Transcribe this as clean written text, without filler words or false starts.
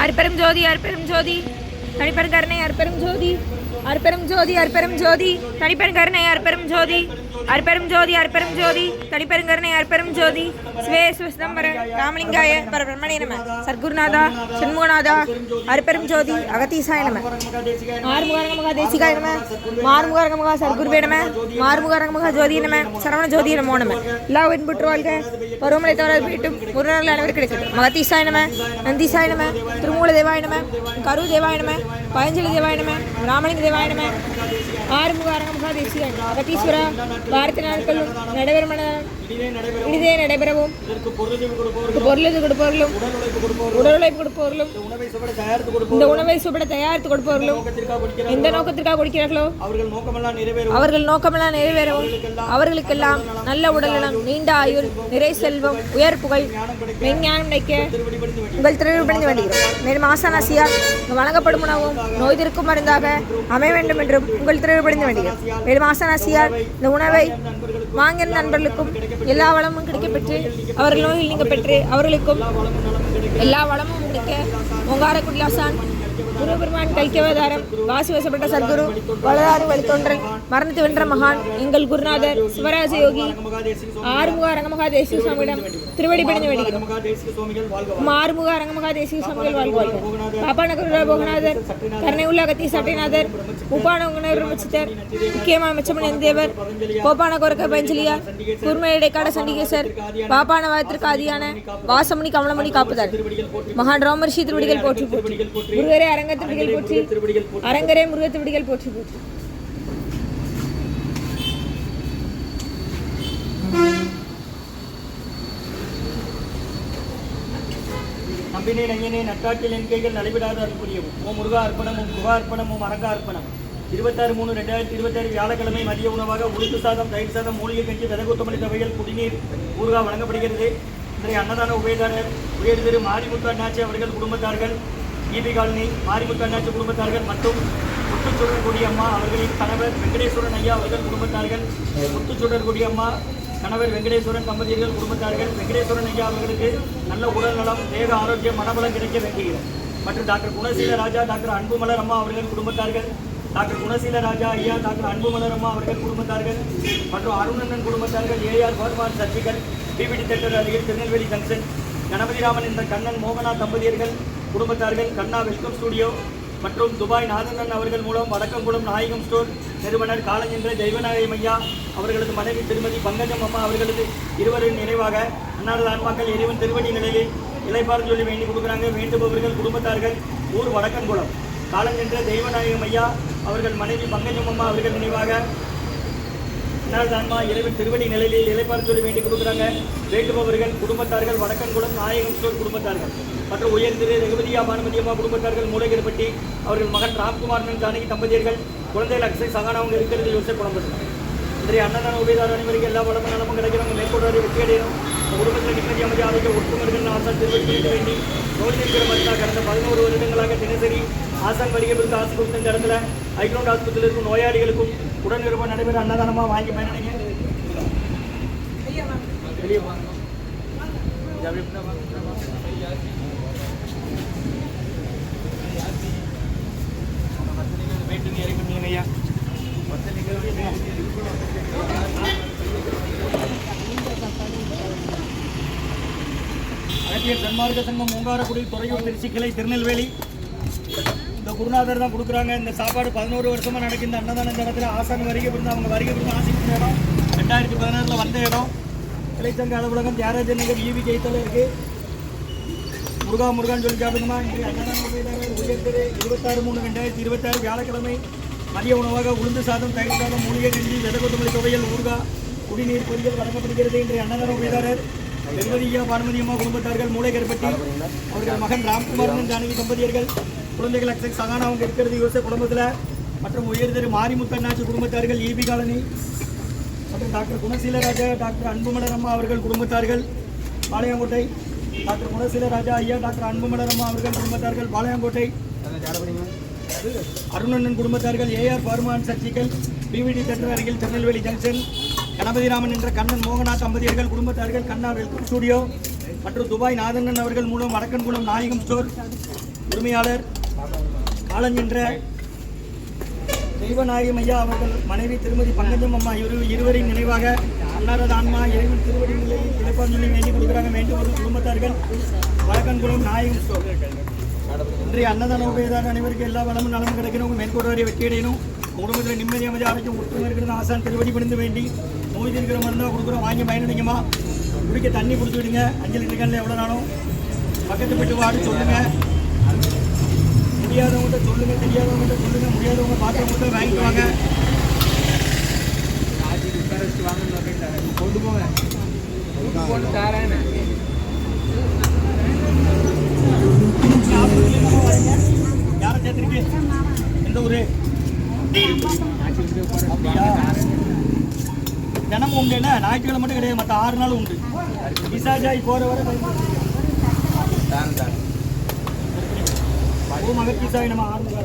அற்பெரும் ஜோதி அற்பெரும் ஜோதி தனிப்பெரும் கருணை அற்பெரும் ஜோதி அற்பெரும் ஜோதி அற்பெரும் ஜோதி தனிப்பெரும் கருணை அற்பெரும் ஜோதி அற்பெரும் ஜோதி அற்பெரும் ஜோதி தனிப்பெரும் கருணை அற்பெரும் ஜோதி ஸ்வே சிதம்பர ராமலிங்காய பரபிரம்மணே நம சர்க்குருநாதா சண்முகநாதா அற்பெரும் ஜோதி அகதீசாய நம மாறுமுகரங்கமகா தேசிகாய நம மாறுமுகரங்கமகா சர்க்குருவே நம மாறுமுகரங்கமகா ஜோதி நம சரவண ஜோதி நமோ நம எல்லா உயின்புற்று வாழ்க பருவமழை தவிர வீட்டும் ஒரு நாள் அனைவரும் கிடைக்கட்டும் மகதீசாய நம நந்தீசாய நம திருமூல தேவாய நம கரு தேவாய நம பதஞ்சலி தேவாய நம ராமலிங்க தேவாய நம ஆறுமுகரங்கமகா தேசிகாய நம அகதீஸ்வரா பாரத நாட்களும் நடைபெறும் இனிதே நடைபெறவும் பொருளது கொடுப்பவர்களும் உடல் உழைப்பு கொடுப்பவர்களும் இந்த உணவை சுபட தயாரித்து கொடுப்பவர்களும் எந்த நோக்கத்திற்காக கொடுக்கிறார்களோ அவர்கள் நோக்கமெல்லாம் நிறைவேறவும் அவர்களுக்கெல்லாம் நல்ல உடல்நலம் நீண்ட ஆயுள் நிறை செல்வம் உயர் புகழ் மெஞ்ஞானம் கிடைக்க உங்கள் திருவிழி வேண்டுகிறோம். மேலும் ஆசானாசியால் வழங்கப்படும் உணவும் நோய் தீர்க்கும் மருந்தாக அமைய வேண்டும் என்றும் உங்கள் திருவிழி வேண்டுகிறோம். மேலும் ஆசானாசியால் இந்த உணவை வாங்கிய நண்பர்களுக்கும் எல்லா வளமும் கிடைக்கப்பெற்று அவர்கள் நோயில் நீங்க பெற்று அவர்களுக்கும் எல்லா வளமும் கிடைக்க ஓங்கார குடிலாசான் குருபெருமான் கல்கவதாரம் வாசி வசப்பட்ட சர்க்குரு வளதாறு வழித்தொன்றல் மரணத்து வென்ற மகான் எங்கள் குருநாதர் சிவராஜ யோகி ஆறுமுக அரங்கமகா தேசிக சுவாமியிடம் திருவடி பணிந்து வேண்டுகிறோம். ஆறுமுக அரங்கமகா தேசிக சுவாமிகள் வாழ்வார்கள். பாப்பான குருரா போகநாதர் கருணை உள்ள அகத்தி சட்டைநாதர் உப்பான உணர்ச்சித்தர் முக்கியமான மிச்சமணி தேவர் கோப்பான கோரக்க பஞ்சலியார் குர்மையடை காட சண்டிகேசர் பாப்பான வாயத்திற்கு ஆதியான வாசமணி கமலமணி காப்புதார் மகான் ரோமர்ஷி திருவடிகள் போற்றி போற்றி முருகரே அரங்க திருவடிகள் போற்றி அரங்கரே முருக திருவடிகள் போற்றி போற்றி. நம்பினே நையனே நட்டாற்றில் என் கைகள் நடைபெறாத அற்புரியவும் ஓ முருகா அர்ப்பணமும் குகா அர்ப்பணமும் அரங்க அர்ப்பணம் 26/3/2026 வியாழக்கிழமை மதிய உணவாக உளுந்து சாதம் தயிர் சாதம் மூலிகை கஞ்சி விதகுத்தமணி தவைகள் குடிநீர் ஊறுகாய் வழங்கப்படுகிறது. இன்றைய அன்னதான உபயதாரர் உயர் திரு மாரிமுத்து அண்ணாச்சி அவர்கள் குடும்பத்தார்கள் ஈபி காலனி மாரிமுத்து அண்ணாச்சி குடும்பத்தார்கள் மற்றும் முத்துச்சுடர் கொடியம்மா அவர்களின் கணவர் வெங்கடேஸ்வரன் ஐயா அவர்கள் குடும்பத்தார்கள் முத்துச்சுடர் கொடியம்மா கணவர் வெங்கடேஸ்வரன் தம்பதியர்கள் குடும்பத்தார்கள் வெங்கடேஸ்வரன் ஐயா அவர்களுக்கு நல்ல உடல் நலம் தேக ஆரோக்கியம் மனபலம் கிடைக்க வேண்டுகிறது. மற்றும் டாக்டர் குணசீல ராஜா டாக்டர் அன்புமலர் அம்மா அவர்கள் குடும்பத்தார்கள் டாக்டர் குணசீல ராஜா ஐயா டாக்டர் அன்புமலர் அம்மா அவர்கள் குடும்பத்தார்கள் மற்றும் அருணண்ணன் குடும்பத்தார்கள் ஏஆர் பர்மான் சர்ஜிக்கல் டிபிடி தேட்டர் அருகில் திருநெல்வேலி ஜங்ஷன் கணபதிராமன் என்ற கண்ணன் மோகனா தம்பதியர்கள் குடும்பத்தார்கள் கண்ணா வெல்கம் ஸ்டுடியோ மற்றும் துபாய் நாதண்ணன் அவர்கள் மூலம் வடக்கங்குளம் நாயகம் ஸ்டோர் நிறுவனர் காலஞ்சென்ற தெய்வநாயகம் ஐயா அவர்களது மனைவி திருமதி பங்கஜம் அம்மா அவர்களது இருவரின் நினைவாக அன்னாரது ஆன்மாக்கள் இறைவன் திருவடி நிலையில் இலைப்பாறு சொல்லி வேண்டி கொடுக்குறாங்க. வேண்டுபவர்கள் குடும்பத்தார்கள் ஊர் வடக்கங்குளம் காலஞ்சென்ற தெய்வநாயகம் ஐயா அவர்கள் மனைவி பங்கஜம் அம்மா அவர்கள் நினைவாக அன்னாரது ஆன்மா இறைவன் திருவடி நிலையில் இலைப்பாறு சொல்லி வேண்டி கொடுக்குறாங்க. வேண்டுபவர்கள் குடும்பத்தார்கள் வடக்கன்குளம் நாயகம் ஸ்டோர் குடும்பத்தார்கள் மற்றும் உயர் திரு ரகுபதியா பானுமதி அம்மா குடும்பத்தார்கள் மூலகிரப்பட்டி அவர்கள் மகன் ராம்குமாரன் ஜானகி தம்பதியர்கள் குழந்தைகள் அக்ஷய் சகானாவும் இருக்கிறது யோசிச்சு குழம்பு. இன்றைய அன்னதான உபயதார அனைவருக்கு எல்லா வளமும் நலமும் கிடைக்கிறவங்க மேற்கொள்வாரை வெற்றி அடையணும். குடும்பத்தில் நிம்மதி அமைதி ஆரோக்கிய ஒட்டுமர்கள் ஆசான் திருவடி வேண்டி நோய் தீர்க்கிற மருந்தாக கடந்த 11 வருடங்களாக தினசரி ஆசான் வருகை பிறகு ஆசை கொடுத்த இந்த இடத்துல ஐக்ரௌண்ட் ஆஸ்பத்திரியில் இருக்கும் நோயாளிகளுக்கும் உடன் நிறுவனம் நடைபெற அன்னதானமாக வாங்கி பயனடைங்க. வெளியே வேட்டு இறங்கி பண்ணீங்க ஐயா. அகத்தியர் சன்மார்க்க சங்கம் ஓங்காரக்குடி துறையூர் திருச்சி கிளை திருநெல்வேலி இந்த குருநாதர் தான் கொடுக்குறாங்க. இந்த சாப்பாடு 11 வருஷமாக நடக்கும். இந்த அன்னதான இந்த இடத்துல ஆசான் வருகை பிறந்து அவங்க வருகை பிறந்து ஆசிக்கிற இடம் 2016 வந்த இடம் கிளைச்சங்க அலுவலகம் தியாகராஜன் நகர் ஈவி கைத்தல இருக்குது. முருகான்னு சொல்லி சாப்பிடுங்கம்மா. இன்றைய அன்னதான உபயதாரர் உயர் திரு 26/3/2026 வியாழக்கிழமை மதிய உணவாக உளுந்து சாதம் தயிர் சாதம் மூலிகை கஞ்சி விதகொத்தமல்லி துவையல் ஊறுகாய் குடிநீர் பொரியல் வழங்கப்படுகிறது. இன்றைய அன்னதான உபயதாரர் வெங்கதியா பானுமதி அம்மா குடும்பத்தார்கள் மூளைகர்பட்டி அவர்கள் மகன் ராம்குமாரன் ஜானகி தம்பதியர்கள் குழந்தைகள் அக்ஷய் சகானா அவங்க இருக்கிறது யோசை குடும்பத்தில் மற்றும் உயர் திரு மாரிமுத்து அண்ணாச்சி குடும்பத்தார்கள் ஈபி காலனி மற்றும் டாக்டர் குணசீல ராஜா டாக்டர் அன்புமலர் அம்மா அவர்கள் குடும்பத்தார்கள் பாளையங்கோட்டை டாக்டர் குணசீல ராஜா ஐயா டாக்டர் அன்புமலர் அம்மா அவர்கள் குடும்பத்தார்கள் பாளையங்கோட்டை அருணண்ணன் குடும்பத்தார்கள் ஏஆர் பர்மான் சர்ஜிக்கல் டிவிடி தேட்டர் அருகில் திருநெல்வேலி ஜங்ஷன் கணபதிராமன் என்ற கண்ணன் மோகனா தம்பதியர்கள் குடும்பத்தார்கள் கண்ணா வெல்கம் ஸ்டுடியோ மற்றும் துபாய் நாதண்ணன் அவர்கள் மூலம் வடக்கன்குளம் நாயகம் ஸ்டோர் உரிமையாளர் காலஞ்சென்ற தெய்வநாயகம் ஐயா அவர்கள் மனைவி திருமதி பங்கஜம் அம்மா இருவரின் நினைவாக அன்னாரது ஆன்மா இறைவன் திருவடி நிலையில் இழப்பான் சொல்லி வேண்டி கொடுக்குறாங்க. வேண்டும் ஒரு குடும்பத்தார்கள் வழக்கன்குளம் நாயகம் ஸ்டோர். இன்றைய அன்னதான உபயதான அனைவருக்கு எல்லா வளமும் நலமும் கிடைக்கணும். மேற்கொண்டு வரை வெற்றி அடையணும். குடும்பத்தில் நிம்மதி அமைதி ஆரோக்கியம் ஒற்றுமை இருக்கிறது ஆசான் திருவடி பணிந்து வேண்டி நோய் இருக்கிற மருந்தாக கொடுக்குறோம். வாங்கி பயனடைங்கம்மா. குடிக்க தண்ணி குடிச்சு விடுங்க. 5 லிட்டர் கேனில் எவ்வளோ நாளும் பக்கத்து போய்ட்டு வாடு சொல்லுங்கள். முடியாதவங்கள்ட்ட சொல்லுங்கள், தெரியாதவங்கள்ட்ட சொல்லுங்கள், முடியாதவங்க பார்த்தவங்கள்ட்ட வாங்கிட்டு வாங்க. கொண்டு போங்க. யாரை சேர்த்துருக்கு? எந்த ஊரு? தினமும் உண்டு. என்ன ஞாயிற்றுக்கிழமை மட்டும் கிடையாது, மற்ற 6 நாள் உண்டு. விசாஜாய் போகிற வரை ஓம் அகத்தீசாய் நம்ம ஆரம்பிச்சு